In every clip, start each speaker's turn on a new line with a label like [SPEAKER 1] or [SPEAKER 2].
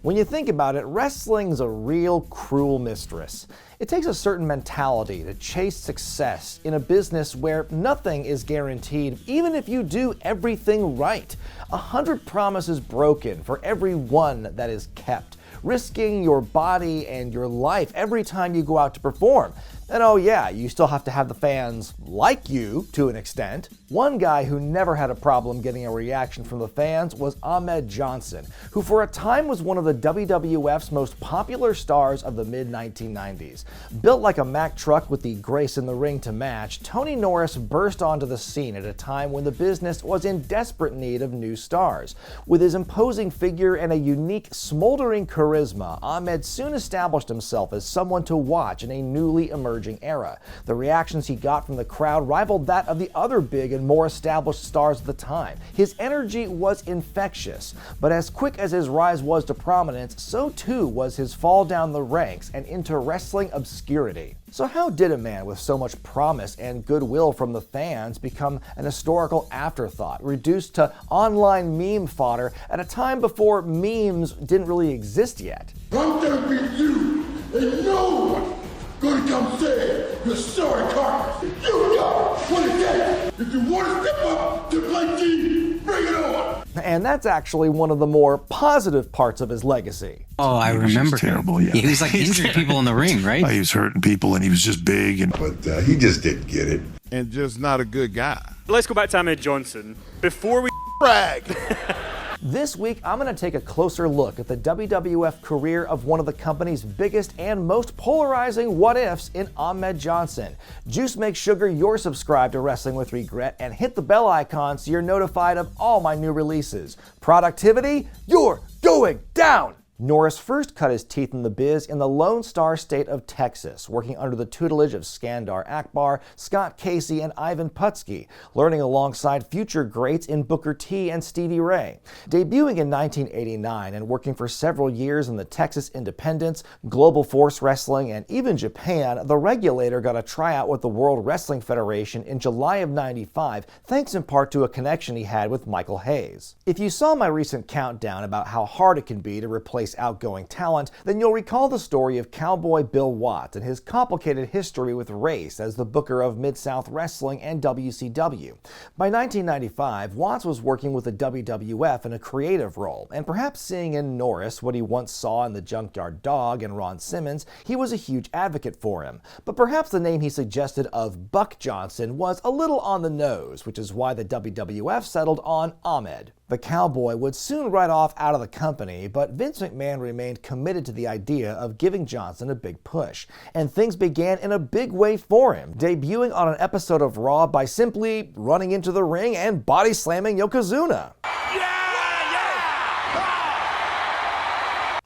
[SPEAKER 1] When you think about it, wrestling's a real cruel mistress. It takes a certain mentality to chase success in a business where nothing is guaranteed, even if you do everything right. 100 promises broken for every one that is kept, risking your body and your life every time you go out to perform. And oh yeah, you still have to have the fans like you to an extent. One guy who never had a problem getting a reaction from the fans was Ahmed Johnson, who for a time was one of the WWF's most popular stars of the mid-1990s. Built like a Mack truck with the grace in the ring to match, Tony Norris burst onto the scene at a time when the business was in desperate need of new stars. With his imposing figure and a unique, smoldering charisma, Ahmed soon established himself as someone to watch in a newly emerging era. The reactions he got from the crowd rivaled that of the other big and more established stars of the time. His energy was infectious, but as quick as his rise was to prominence, so too was his fall down the ranks and into wrestling obscurity. So how did a man with so much promise and goodwill from the fans become an historical afterthought, reduced to online meme fodder at a time before memes didn't really exist yet?
[SPEAKER 2] I'm gonna be you, and no one gonna come say you're sorry, Carter. You got what it takes. If you want to step up to play G, bring it on.
[SPEAKER 1] And that's actually one of the more positive parts of his legacy.
[SPEAKER 3] Oh, I remember.
[SPEAKER 4] Terrible, yeah.
[SPEAKER 3] He was like injuring people in the ring, right?
[SPEAKER 4] He was hurting people, and he was just big.
[SPEAKER 2] But he just didn't get it.
[SPEAKER 5] And just not a good guy.
[SPEAKER 6] Let's go back to Ahmed Johnson. Before we
[SPEAKER 5] Brag.
[SPEAKER 1] This week, I'm going to take a closer look at the WWF career of one of the company's biggest and most polarizing what-ifs in Ahmed Johnson. Juice Make Sugar, you're subscribed to Wrestling with Regret, and hit the bell icon so you're notified of all my new releases. Productivity, you're going down! Norris first cut his teeth in the biz in the Lone Star state of Texas, working under the tutelage of Skandar Akbar, Scott Casey, and Ivan Putski, learning alongside future greats in Booker T and Stevie Ray. Debuting in 1989 and working for several years in the Texas Independents, Global Force Wrestling, and even Japan, the Regulator got a tryout with the World Wrestling Federation in July of '95, thanks in part to a connection he had with Michael Hayes. If you saw my recent countdown about how hard it can be to replace outgoing talent, then you'll recall the story of Cowboy Bill Watts and his complicated history with race as the booker of Mid-South Wrestling and WCW. By 1995, Watts was working with the WWF in a creative role, and perhaps seeing in Norris what he once saw in the Junkyard Dog and Ron Simmons, he was a huge advocate for him. But perhaps the name he suggested of Buck Johnson was a little on the nose, which is why the WWF settled on Ahmed. The Cowboy would soon ride off out of the company, but Vince McMahon remained committed to the idea of giving Johnson a big push. And things began in a big way for him, debuting on an episode of Raw by simply running into the ring and body slamming Yokozuna.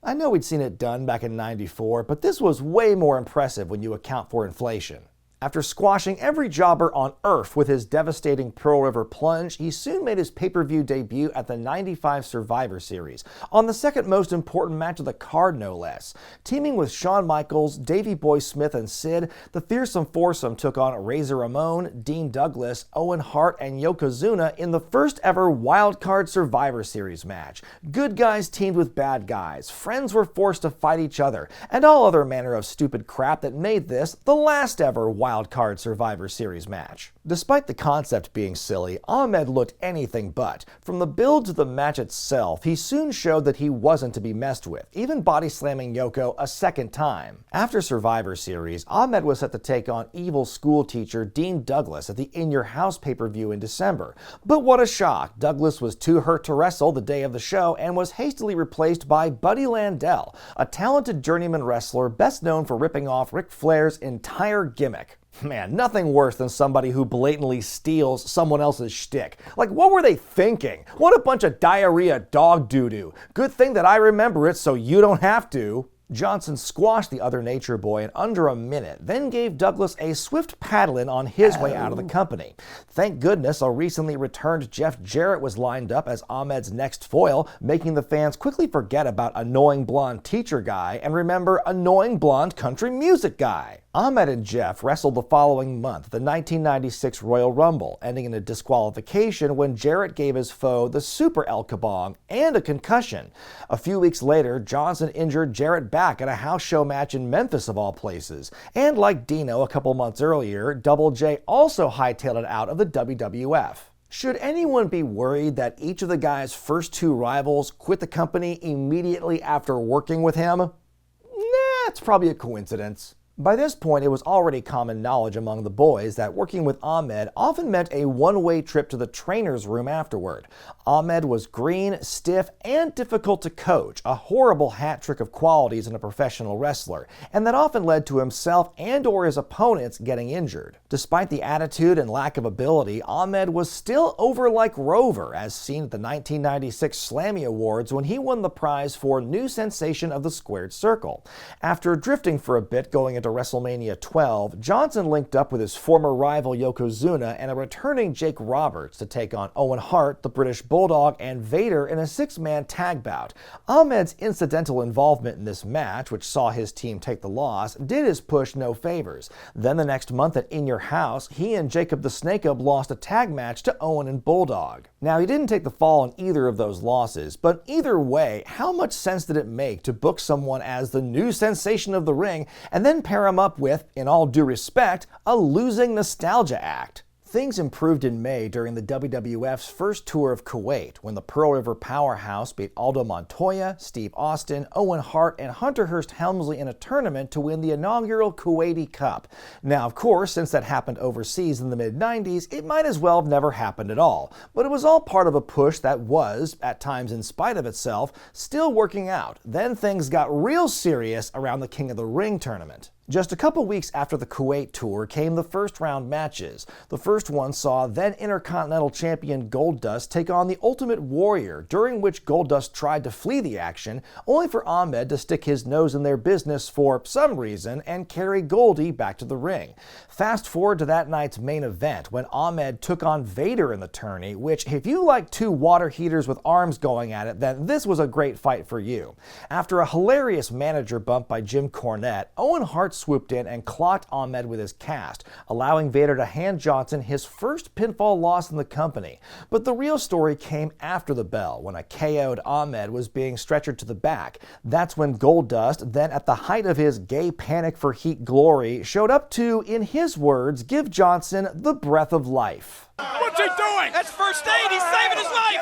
[SPEAKER 1] I know we'd seen it done back in '94, but this was way more impressive when you account for inflation. After squashing every jobber on Earth with his devastating Pearl River plunge, he soon made his pay-per-view debut at the '95 Survivor Series, on the second most important match of the card no less. Teaming with Shawn Michaels, Davey Boy Smith, and Sid, the fearsome foursome took on Razor Ramon, Dean Douglas, Owen Hart, and Yokozuna in the first ever wildcard Survivor Series match. Good guys teamed with bad guys, friends were forced to fight each other, and all other manner of stupid crap that made this the last ever wildcard Survivor Series match. Despite the concept being silly, Ahmed looked anything but. From the build to the match itself, he soon showed that he wasn't to be messed with, even body slamming Yoko a second time. After Survivor Series, Ahmed was set to take on evil school teacher Dean Douglas at the In Your House pay-per-view in December. But what a shock! Douglas was too hurt to wrestle the day of the show and was hastily replaced by Buddy Landel, a talented journeyman wrestler best known for ripping off Ric Flair's entire gimmick. Man, nothing worse than somebody who blatantly steals someone else's shtick. Like, what were they thinking? What a bunch of diarrhea dog doo-doo. Good thing that I remember it so you don't have to. Johnson squashed the other Nature Boy in under a minute, then gave Douglas a swift paddle-in on his way out of the company. Thank goodness a recently returned Jeff Jarrett was lined up as Ahmed's next foil, making the fans quickly forget about annoying blonde teacher guy and remember annoying blonde country music guy. Ahmed and Jeff wrestled the following month at the 1996 Royal Rumble, ending in a disqualification when Jarrett gave his foe the Super El Kabong and a concussion. A few weeks later, Johnson injured Jarrett back at a house show match in Memphis of all places. And like Dino a couple months earlier, Double J also hightailed it out of the WWF. Should anyone be worried that each of the guy's first two rivals quit the company immediately after working with him? Nah, it's probably a coincidence. By this point, it was already common knowledge among the boys that working with Ahmed often meant a one-way trip to the trainer's room afterward. Ahmed was green, stiff, and difficult to coach, a horrible hat trick of qualities in a professional wrestler, and that often led to himself and/or his opponents getting injured. Despite the attitude and lack of ability, Ahmed was still over like Rover, as seen at the 1996 Slammy Awards when he won the prize for New Sensation of the Squared Circle. After drifting for a bit going into Wrestlemania 12, Johnson linked up with his former rival Yokozuna and a returning Jake Roberts to take on Owen Hart, the British Bulldog, and Vader in a six-man tag bout. Ahmed's incidental involvement in this match, which saw his team take the loss, did his push no favors. Then the next month at In Your House, he and Jacob the Snake-Up lost a tag match to Owen and Bulldog. Now, he didn't take the fall in either of those losses, but either way, how much sense did it make to book someone as the new sensation of the ring and then pair him up with, in all due respect, a losing nostalgia act? Things improved in May during the WWF's first tour of Kuwait, when the Pearl River Powerhouse beat Aldo Montoya, Steve Austin, Owen Hart, and Hunter Hearst Helmsley in a tournament to win the inaugural Kuwaiti Cup. Now, of course, since that happened overseas in the mid-90s, it might as well have never happened at all. But it was all part of a push that was, at times in spite of itself, still working out. Then things got real serious around the King of the Ring tournament. Just a couple weeks after the Kuwait tour came the first round matches. The first one saw then Intercontinental Champion Goldust take on the Ultimate Warrior, during which Goldust tried to flee the action, only for Ahmed to stick his nose in their business for some reason and carry Goldie back to the ring. Fast forward to that night's main event when Ahmed took on Vader in the tourney, which if you like two water heaters with arms going at it, then this was a great fight for you. After a hilarious manager bump by Jim Cornette, Owen Hart swooped in and clocked Ahmed with his cast, allowing Vader to hand Johnson his first pinfall loss in the company. But the real story came after the bell, when a KO'd Ahmed was being stretchered to the back. That's when Goldust, then at the height of his gay panic for heat glory, showed up to, in his words, give Johnson the breath of life.
[SPEAKER 2] What's he doing? That's first aid. He's saving his life.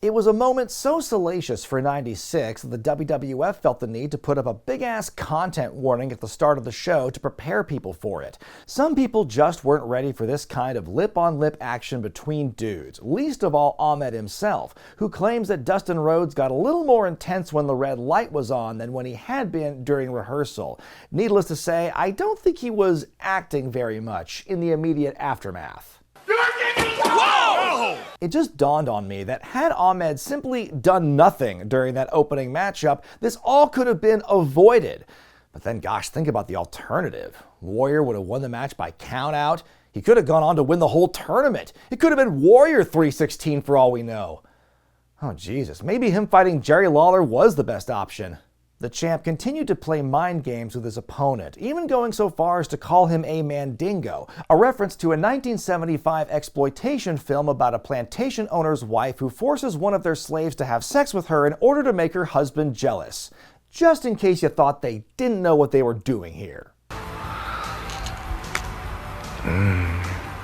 [SPEAKER 1] It was a moment so salacious for 96 that the WWF felt the need to put up a big-ass content warning at the start of the show to prepare people for it. Some people just weren't ready for this kind of lip-on-lip action between dudes, least of all Ahmed himself, who claims that Dustin Rhodes got a little more intense when the red light was on than when he had been during rehearsal. Needless to say, I don't think he was acting very much in the immediate aftermath.
[SPEAKER 2] Whoa!
[SPEAKER 1] It just dawned on me that had Ahmed simply done nothing during that opening matchup, this all could have been avoided. But then, gosh, think about the alternative. Warrior would have won the match by countout. He could have gone on to win the whole tournament. It could have been Warrior 316 for all we know. Oh, Jesus, maybe him fighting Jerry Lawler was the best option. The champ continued to play mind games with his opponent, even going so far as to call him a mandingo, a reference to a 1975 exploitation film about a plantation owner's wife who forces one of their slaves to have sex with her in order to make her husband jealous. Just in case you thought they didn't know what they were doing here.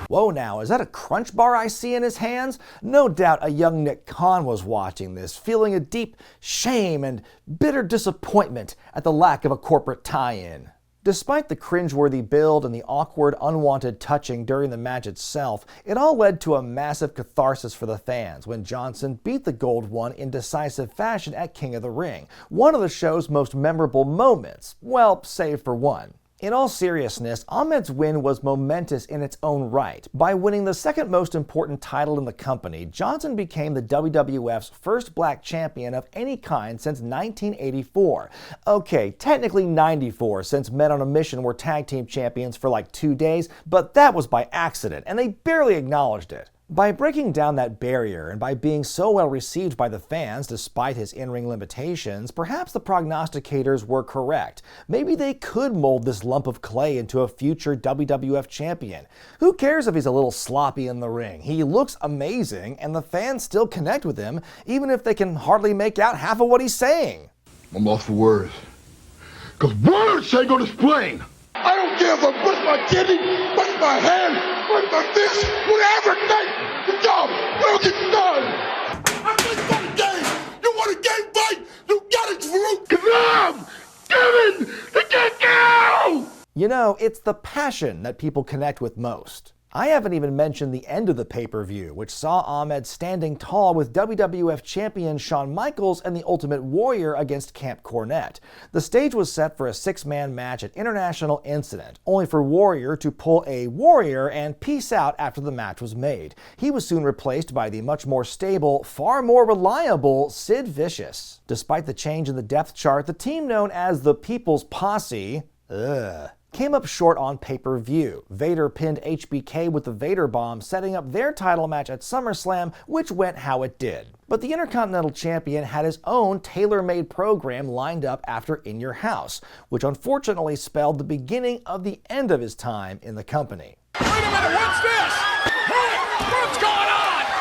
[SPEAKER 1] Whoa now, is that a Crunch Bar I see in his hands? No doubt a young Nick Khan was watching this, feeling a deep shame and bitter disappointment at the lack of a corporate tie-in. Despite the cringeworthy build and the awkward, unwanted touching during the match itself, it all led to a massive catharsis for the fans when Johnson beat the Gold One in decisive fashion at King of the Ring, one of the show's most memorable moments, well, save for one. In all seriousness, Ahmed's win was momentous in its own right. By winning the second most important title in the company, Johnson became the WWF's first black champion of any kind since 1984. Okay, technically 94, since Men on a Mission were tag team champions for like 2 days, but that was by accident, and they barely acknowledged it. By breaking down that barrier and by being so well received by the fans despite his in-ring limitations, perhaps the prognosticators were correct. Maybe they could mold this lump of clay into a future WWF champion. Who cares if he's a little sloppy in the ring? He looks amazing, and the fans still connect with him, even if they can hardly make out half of what he's saying.
[SPEAKER 2] I'm lost for words. Because words ain't gonna explain. I don't care if I brush my kidney, brush my hand, brush my fist, whatever it takes. The job will get done. I just want a game. You want a game fight? You got it, Faarooq. Come on, Kevin, the kick.
[SPEAKER 1] You know, it's the passion that people connect with most. I haven't even mentioned the end of the pay-per-view, which saw Ahmed standing tall with WWF champion Shawn Michaels and the Ultimate Warrior against Camp Cornette. The stage was set for a six-man match at International Incident, only for Warrior to pull a Warrior and peace out after the match was made. He was soon replaced by the much more stable, far more reliable Sid Vicious. Despite the change in the depth chart, the team known as the People's Posse, came up short on pay-per-view. Vader pinned HBK with the Vader Bomb, setting up their title match at SummerSlam, which went how it did. But the Intercontinental Champion had his own tailor-made program lined up after In Your House, which unfortunately spelled the beginning of the end of his time in the company.
[SPEAKER 2] Wait a minute, what's this? What's going on?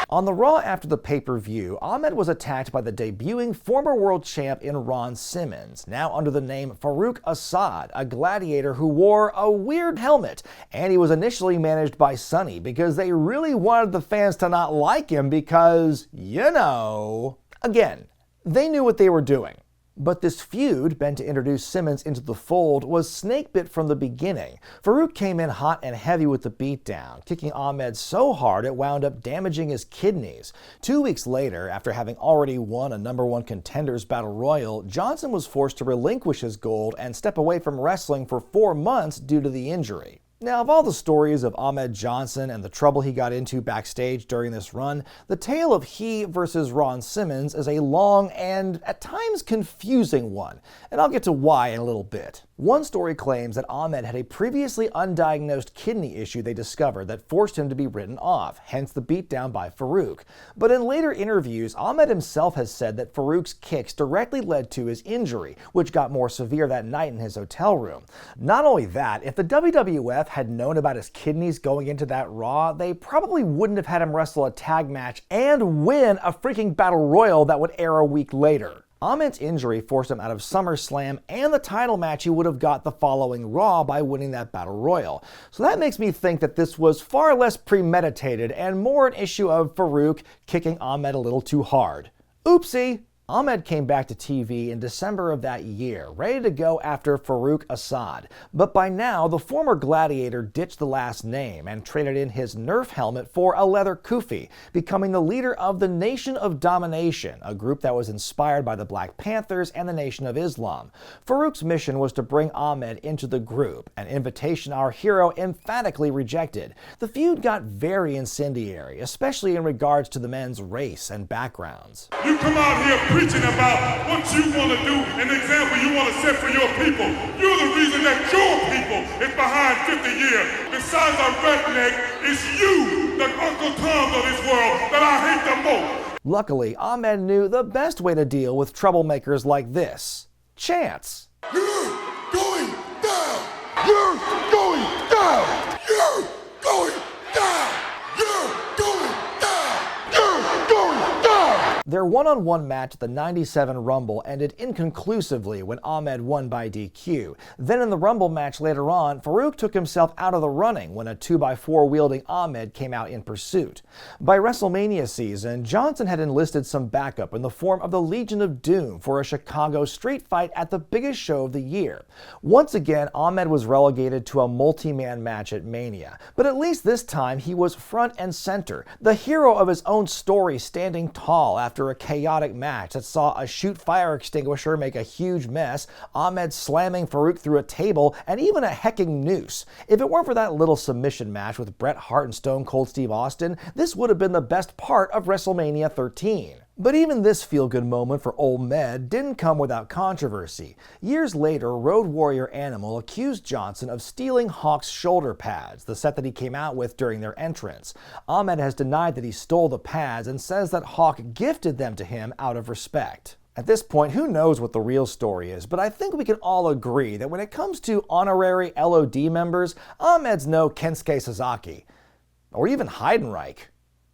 [SPEAKER 1] On the Raw after the pay-per-view, Ahmed was attacked by the debuting former world champ in Ron Simmons, now under the name Faarooq Assad, a gladiator who wore a weird helmet, and he was initially managed by Sonny because they really wanted the fans to not like him because, you know, again, they knew what they were doing. But this feud, bent to introduce Simmons into the fold, was snakebit from the beginning. Faarooq came in hot and heavy with the beatdown, kicking Ahmed so hard it wound up damaging his kidneys. 2 weeks later, after having already won a #1 Contenders Battle Royal, Johnson was forced to relinquish his gold and step away from wrestling for 4 months due to the injury. Now, of all the stories of Ahmed Johnson and the trouble he got into backstage during this run, the tale of he versus Ron Simmons is a long and, at times, confusing one, and I'll get to why in a little bit. One story claims that Ahmed had a previously undiagnosed kidney issue they discovered that forced him to be written off, hence the beatdown by Faarooq. But in later interviews, Ahmed himself has said that Farouk's kicks directly led to his injury, which got more severe that night in his hotel room. Not only that, if the WWF had known about his kidneys going into that Raw, they probably wouldn't have had him wrestle a tag match and win a freaking battle royal that would air a week later. Ahmed's injury forced him out of SummerSlam and the title match he would have got the following Raw by winning that Battle Royal. So that makes me think that this was far less premeditated and more an issue of Faarooq kicking Ahmed a little too hard. Oopsie! Ahmed came back to TV in December of that year, ready to go after Faarooq Assad. But by now, the former gladiator ditched the last name and traded in his Nerf helmet for a leather kufi, becoming the leader of the Nation of Domination, a group that was inspired by the Black Panthers and the Nation of Islam. Faarooq's mission was to bring Ahmed into the group, an invitation our hero emphatically rejected. The feud got very incendiary, especially in regards to the men's race and backgrounds.
[SPEAKER 2] You come out here preaching about what you want to do, an example you want to set for your people. You're the reason that your people is behind 50 years. Besides a redneck, it's you, the Uncle Toms of this world, that I hate the most.
[SPEAKER 1] Luckily, Ahmed knew the best way to deal with troublemakers like this: chance.
[SPEAKER 2] You're going down! You're going down! You're going down! You're going down! You're going down!
[SPEAKER 1] Their one-on-one match at the '97 Rumble ended inconclusively when Ahmed won by DQ. Then in the Rumble match later on, Faarooq took himself out of the running when a 2x4 wielding Ahmed came out in pursuit. By Wrestlemania season, Johnson had enlisted some backup in the form of the Legion of Doom for a Chicago street fight at the biggest show of the year. Once again, Ahmed was relegated to a multi-man match at Mania, but at least this time he was front and center, the hero of his own story, standing tall after a chaotic match that saw a shoot fire extinguisher make a huge mess, Ahmed slamming Faarooq through a table, and even a hecking noose. If it weren't for that little submission match with Bret Hart and Stone Cold Steve Austin, this would have been the best part of WrestleMania 13. But even this feel-good moment for Old Med didn't come without controversy. Years later, Road Warrior Animal accused Johnson of stealing Hawk's shoulder pads, the set that he came out with during their entrance. Ahmed has denied that he stole the pads and says that Hawk gifted them to him out of respect. At this point, who knows what the real story is, but I think we can all agree that when it comes to honorary LOD members, Ahmed's no Kensuke Sasaki, or even Heidenreich.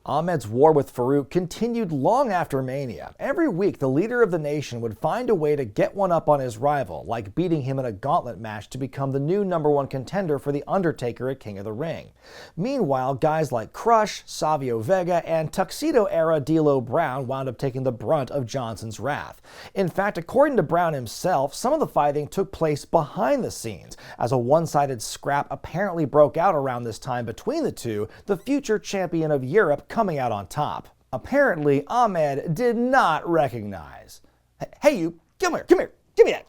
[SPEAKER 1] Ahmed's war with Faarooq continued long after Mania. Every week, the leader of the nation would find a way to get one up on his rival, like beating him in a gauntlet match to become the new #1 contender for The Undertaker at King of the Ring. Meanwhile, guys like Crush, Savio Vega, and Tuxedo-era D'Lo Brown wound up taking the brunt of Johnson's wrath. In fact, according to Brown himself, some of the fighting took place behind the scenes, as a one-sided scrap apparently broke out around this time between the two, the future champion of Europe coming out on top. Apparently, Ahmed did not recognize. Hey you, come here, give me that.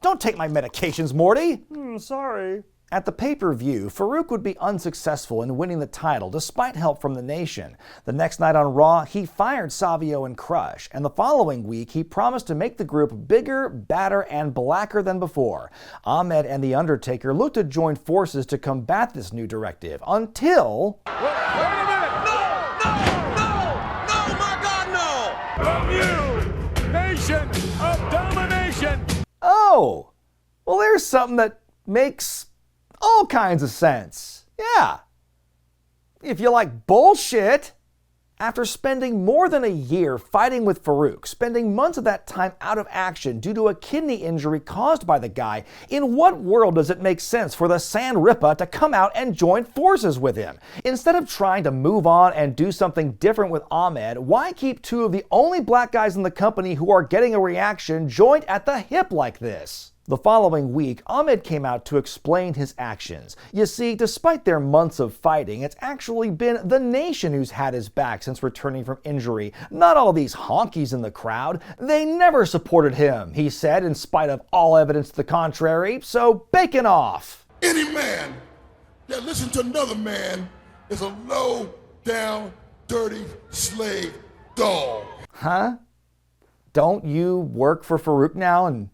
[SPEAKER 1] Don't take my medications, Morty. Sorry. At the pay-per-view, Faarooq would be unsuccessful in winning the title despite help from the nation. The next night on Raw, he fired Savio and Crush, and the following week he promised to make the group bigger, badder, and blacker than before. Ahmed and The Undertaker looked to join forces to combat this new directive until...
[SPEAKER 2] Wait a minute! No, my God, no! From you, nation of domination!
[SPEAKER 1] Oh, well, there's something that makes all kinds of sense. Yeah. If you like bullshit. After spending more than a year fighting with Faarooq, spending months of that time out of action due to a kidney injury caused by the guy, in what world does it make sense for the San Ripa to come out and join forces with him? Instead of trying to move on and do something different with Ahmed, why keep two of the only black guys in the company who are getting a reaction joined at the hip like this? The following week, Ahmed came out to explain his actions. You see, despite their months of fighting, it's actually been the nation who's had his back since returning from injury, not all these honkies in the crowd. They never supported him, he said, in spite of all evidence to the contrary, so bacon off.
[SPEAKER 2] Any man that listens to another man is a low down, dirty slave dog.
[SPEAKER 1] Huh? Don't you work for Faarooq now and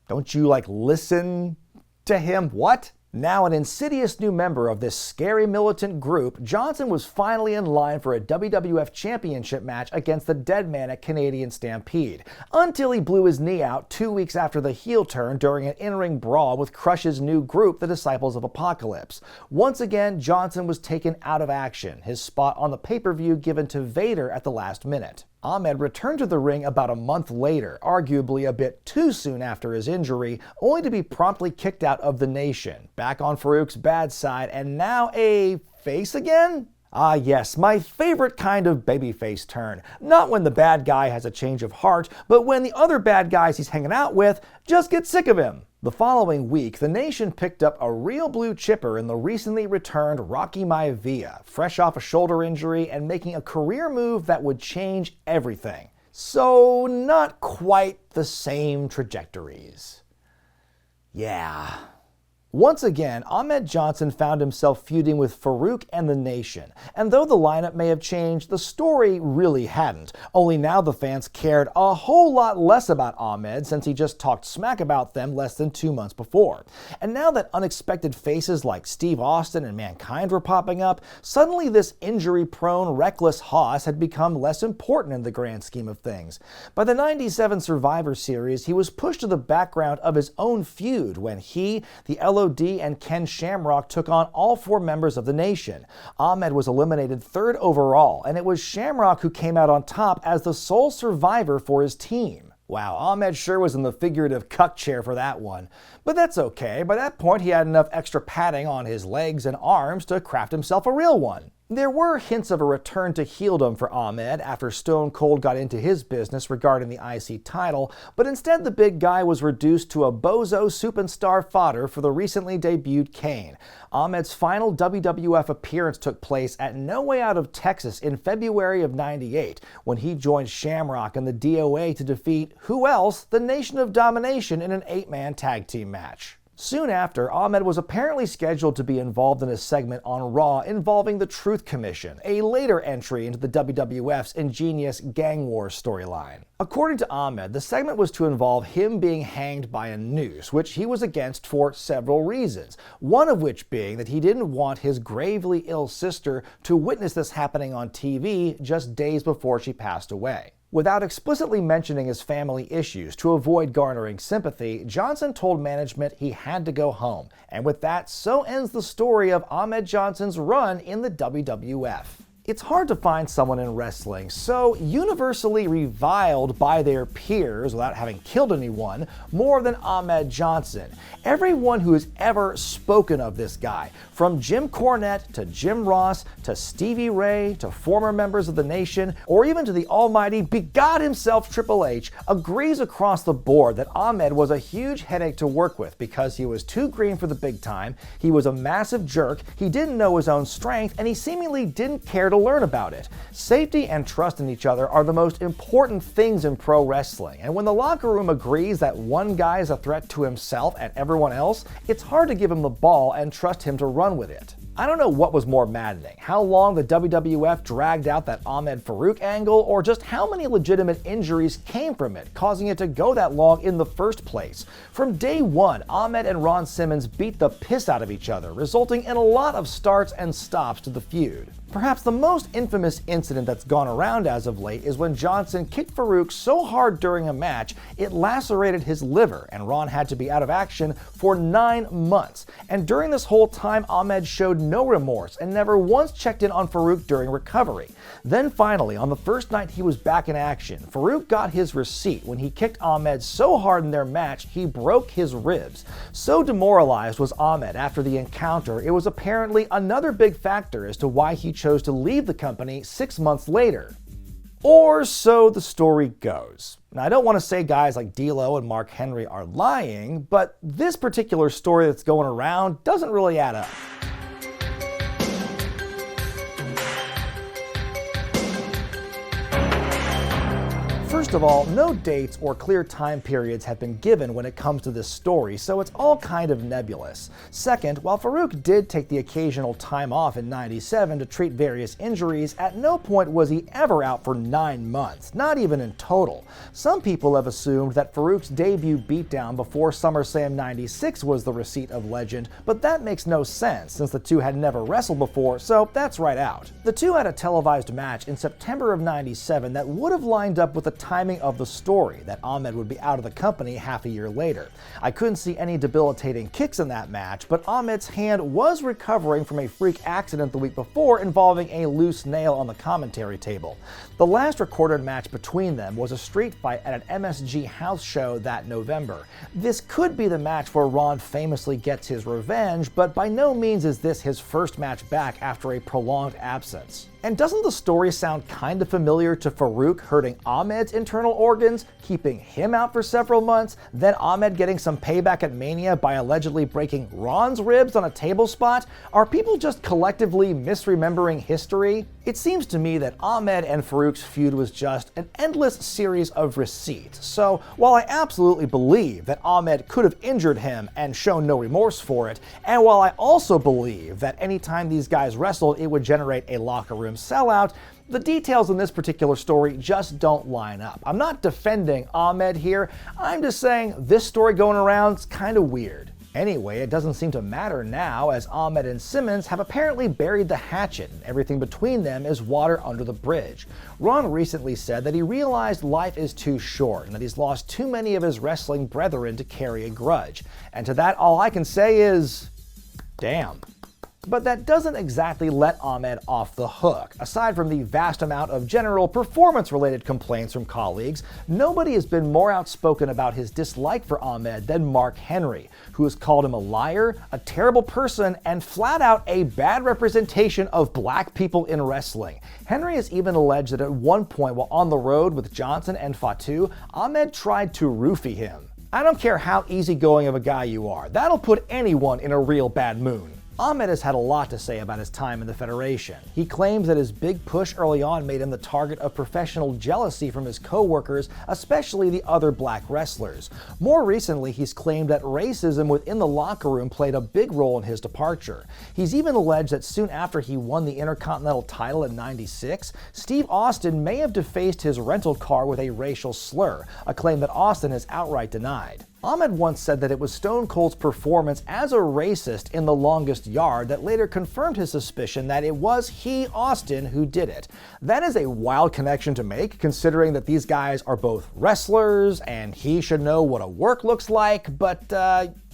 [SPEAKER 1] don't you, listen to him? What? Now an insidious new member of this scary militant group, Johnson was finally in line for a WWF Championship match against the Dead Man at Canadian Stampede, until he blew his knee out 2 weeks after the heel turn during an in-ring brawl with Crush's new group, the Disciples of Apocalypse. Once again, Johnson was taken out of action, his spot on the pay-per-view given to Vader at the last minute. Ahmed returned to the ring about a month later, arguably a bit too soon after his injury, only to be promptly kicked out of the nation, back on Faarooq's bad side, and now a face again? Ah yes, my favorite kind of babyface turn. Not when the bad guy has a change of heart, but when the other bad guys he's hanging out with just get sick of him. The following week, the nation picked up a real blue chipper in the recently returned Rocky Maivia, fresh off a shoulder injury and making a career move that would change everything. So, not quite the same trajectories. Yeah. Once again, Ahmed Johnson found himself feuding with Faarooq and the nation, and though the lineup may have changed, the story really hadn't, only now the fans cared a whole lot less about Ahmed since he just talked smack about them less than 2 months before. And now that unexpected faces like Steve Austin and Mankind were popping up, suddenly this injury-prone, reckless hoss had become less important in the grand scheme of things. By the '97 Survivor Series, he was pushed to the background of his own feud when he, the LOD, and Ken Shamrock took on all 4 members of the nation. Ahmed was eliminated 3rd overall, and it was Shamrock who came out on top as the sole survivor for his team. Wow, Ahmed sure was in the figurative cuck chair for that one. But that's okay, by that point he had enough extra padding on his legs and arms to craft himself a real one. There were hints of a return to heeldom for Ahmed after Stone Cold got into his business regarding the IC title, but instead the big guy was reduced to a bozo superstar fodder for the recently debuted Kane. Ahmed's final WWF appearance took place at No Way Out of Texas in February of '98, when he joined Shamrock and the DOA to defeat, who else, the Nation of Domination in an 8-man tag team match. Soon after, Ahmed was apparently scheduled to be involved in a segment on Raw involving the Truth Commission, a later entry into the WWF's ingenious Gang Wars storyline. According to Ahmed, the segment was to involve him being hanged by a noose, which he was against for several reasons, one of which being that he didn't want his gravely ill sister to witness this happening on TV just days before she passed away. Without explicitly mentioning his family issues to avoid garnering sympathy, Johnson told management he had to go home. And with that, so ends the story of Ahmed Johnson's run in the WWF. It's hard to find someone in wrestling so universally reviled by their peers without having killed anyone more than Ahmed Johnson. Everyone who has ever spoken of this guy, from Jim Cornette to Jim Ross to Stevie Ray to former members of the Nation, or even to the almighty begod himself Triple H, agrees across the board that Ahmed was a huge headache to work with because he was too green for the big time, he was a massive jerk, he didn't know his own strength, and he seemingly didn't care to learn about it. Safety and trust in each other are the most important things in pro wrestling, and when the locker room agrees that one guy is a threat to himself and everyone else, it's hard to give him the ball and trust him to run with it. I don't know what was more maddening, how long the WWF dragged out that Ahmed Faarooq angle, or just how many legitimate injuries came from it, causing it to go that long in the first place. From day one, Ahmed and Ron Simmons beat the piss out of each other, resulting in a lot of starts and stops to the feud. Perhaps the most infamous incident that's gone around as of late is when Johnson kicked Faarooq so hard during a match it lacerated his liver, and Ron had to be out of action for 9 months. And during this whole time, Ahmed showed no remorse and never once checked in on Faarooq during recovery. Then finally, on the first night he was back in action, Faarooq got his receipt when he kicked Ahmed so hard in their match he broke his ribs. So demoralized was Ahmed after the encounter, it was apparently another big factor as to why he chose to leave the company 6 months later. Or so the story goes. Now, I don't want to say guys like D'Lo and Mark Henry are lying, but this particular story that's going around doesn't really add up. First of all, no dates or clear time periods have been given when it comes to this story, so it's all kind of nebulous. Second, while Faarooq did take the occasional time off in '97 to treat various injuries, at no point was he ever out for 9 months, not even in total. Some people have assumed that Faarooq's debut beatdown before SummerSlam '96 was the receipt of legend, but that makes no sense since the two had never wrestled before, so that's right out. The two had a televised match in September of '97 that would have lined up with the timing of the story, that Ahmed would be out of the company half a year later. I couldn't see any debilitating kicks in that match, but Ahmed's hand was recovering from a freak accident the week before involving a loose nail on the commentary table. The last recorded match between them was a street fight at an MSG house show that November. This could be the match where Ron famously gets his revenge, but by no means is this his first match back after a prolonged absence. And doesn't the story sound kind of familiar to Faarooq hurting Ahmed's internal organs, keeping him out for several months, then Ahmed getting some payback at Mania by allegedly breaking Ron's ribs on a table spot? Are people just collectively misremembering history? It seems to me that Ahmed and Faarooq's feud was just an endless series of receipts. So while I absolutely believe that Ahmed could have injured him and shown no remorse for it, and while I also believe that anytime these guys wrestled it would generate a locker room sellout, the details in this particular story just don't line up. I'm not defending Ahmed here, I'm just saying this story going around's kind of weird. Anyway, it doesn't seem to matter now, as Ahmed and Simmons have apparently buried the hatchet and everything between them is water under the bridge. Ron recently said that he realized life is too short and that he's lost too many of his wrestling brethren to carry a grudge. And to that, all I can say is, damn. But that doesn't exactly let Ahmed off the hook. Aside from the vast amount of general performance-related complaints from colleagues, nobody has been more outspoken about his dislike for Ahmed than Mark Henry, who has called him a liar, a terrible person, and flat out a bad representation of black people in wrestling. Henry has even alleged that at one point while on the road with Johnson and Fatu, Ahmed tried to roofie him. I don't care how easygoing of a guy you are, that'll put anyone in a real bad mood. Ahmed has had a lot to say about his time in the Federation. He claims that his big push early on made him the target of professional jealousy from his co-workers, especially the other black wrestlers. More recently, he's claimed that racism within the locker room played a big role in his departure. He's even alleged that soon after he won the Intercontinental title in '96, Steve Austin may have defaced his rental car with a racial slur, a claim that Austin has outright denied. Ahmed once said that it was Stone Cold's performance as a racist in The Longest Yard that later confirmed his suspicion that it was he, Austin, who did it. That is a wild connection to make, considering that these guys are both wrestlers and he should know what a work looks like, but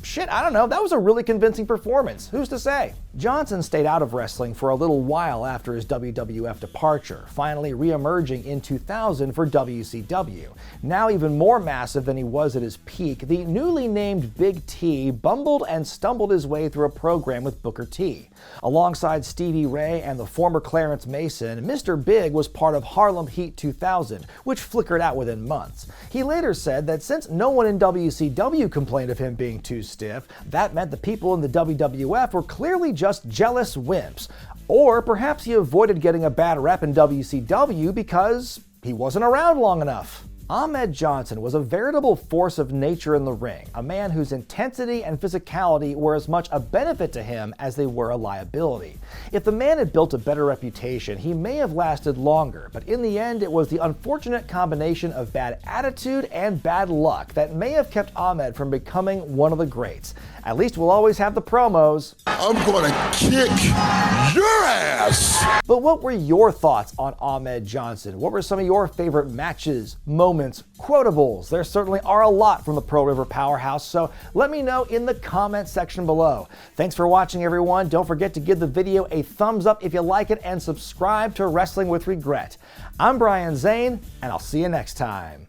[SPEAKER 1] shit, I don't know, that was a really convincing performance. Who's to say? Johnson stayed out of wrestling for a little while after his WWF departure, finally re-emerging in 2000 for WCW. Now even more massive than he was at his peak, the newly named Big T bumbled and stumbled his way through a program with Booker T. Alongside Stevie Ray and the former Clarence Mason, Mr. Big was part of Harlem Heat 2000, which flickered out within months. He later said that since no one in WCW complained of him being too stiff, that meant the people in the WWF were clearly just jealous wimps. Or perhaps he avoided getting a bad rep in WCW because he wasn't around long enough. Ahmed Johnson was a veritable force of nature in the ring, a man whose intensity and physicality were as much a benefit to him as they were a liability. If the man had built a better reputation, he may have lasted longer, but in the end it was the unfortunate combination of bad attitude and bad luck that may have kept Ahmed from becoming one of the greats. At least we'll always have the promos.
[SPEAKER 2] I'm gonna kick your ass!
[SPEAKER 1] But what were your thoughts on Ahmed Johnson? What were some of your favorite matches, moments, quotables? There certainly are a lot from the Pearl River Powerhouse, so let me know in the comment section below. Thanks for watching, everyone. Don't forget to give the video a thumbs up if you like it and subscribe to Wrestling with Regret. I'm Brian Zane, and I'll see you next time.